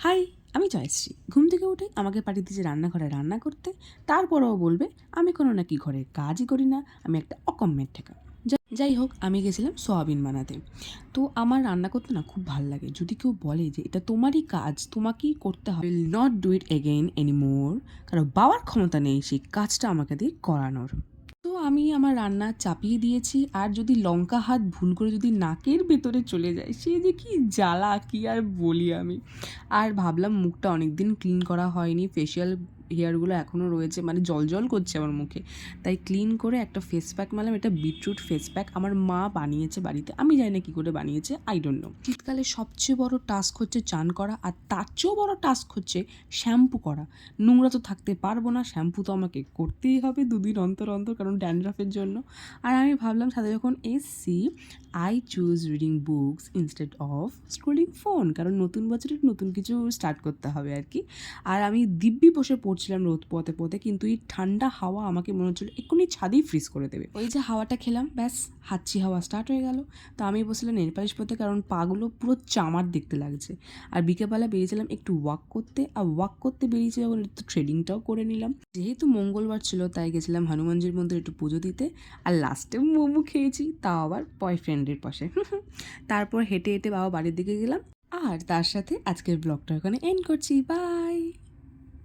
High, আমি জয়শ্রী। ঘুম থেকে উঠে আমাকে পাঠিয়ে দিয়েছে রান্নাঘরে রান্না করতে। তারপরেও বলবে আমি কোনো নাকি ঘরের কাজই করি না, আমি একটা অকম্মের ঠেকা। যাই হোক, আমি গেছিলাম সোয়াবিন বানাতে। তো আমার রান্না করতে না খুব ভাল লাগে। যদি কেউ বলে যে এটা তোমারই কাজ, তোমাকেই করতে হবে, will not do it again anymore, কারণ বাবার ক্ষমতা নেই সেই কাজটা আমাকে দিয়ে করানোর। তো আমি আমার রান্না চাপিয়ে দিয়েছি, আর যদি লঙ্কা হাত ভুল করে যদি নাকের ভেতরে চলে যায়, সে যে কি জ্বালা, কি আর বলি আমি। আর ভাবলাম মুখটা অনেক দিন ক্লিন করা হয়নি, ফেশিয়াল হেয়ারগুলো এখনও রয়েছে, মানে জল জল করছে আমার মুখে। তাই ক্লিন করে একটা ফেস প্যাক মারলাম। এটা বিটরুট ফেস প্যাক, আমার মা বানিয়েছে বাড়িতে, আমি জানি না কী করে বানিয়েছে, আই ডোন্ট নো। শীতকালে সবচেয়ে বড় টাস্ক হচ্ছে চান করা, আর তার চেয়েও বড় টাস্ক হচ্ছে শ্যাম্পু করা। নোংরা তো থাকতে পারবো না, শ্যাম্পু তো আমাকে করতেই হবে দুদিন অন্তর অন্তর, কারণ ড্যান্ড্রাফের জন্য। আর আমি ভাবলাম সাথে যখন এসছি, I choose reading books instead of scrolling phone, কারণ নতুন বছরে নতুন কিছু স্টার্ট করতে হবে আর কি। আর আমি দিব্যি বসে পড়ছিলাম রোদ পোয়াতে পোয়াতে, কিন্তু এই ঠান্ডা হাওয়া আমাকে মনে হচ্ছিল এক্ষুনি ছাদেই ফ্রিজ করে দেবে। ওই যে হাওয়াটা খেলাম, ব্যাস হাঁচি হাওয়া স্টার্ট হয়ে গেল। তো আমি বসছিলাম নেল পালিশ পরতে, কারণ পাগুলো পুরো চামার দেখতে লাগছে। আর বিকেলবেলা বেরিয়েছিলাম একটু ওয়াক করতে, আর ওয়াক করতে বেরিয়েছি যখন একটু ট্রেডিংটাও করে নিলাম। যেহেতু মঙ্গলবার ছিল তাই গেছিলাম হনুমানজির মন্দিরে একটু পুজো দিতে, আর লাস্টে মোমো খেয়েছি, তাও আবার বয়ফ্রেন্ডের পাশে। তারপর হেঁটে হেঁটে বাবা বাড়ির দিকে গেলাম, আর তার সাথে আজকের ব্লগটা ওখানে এন্ড করছি। বাই।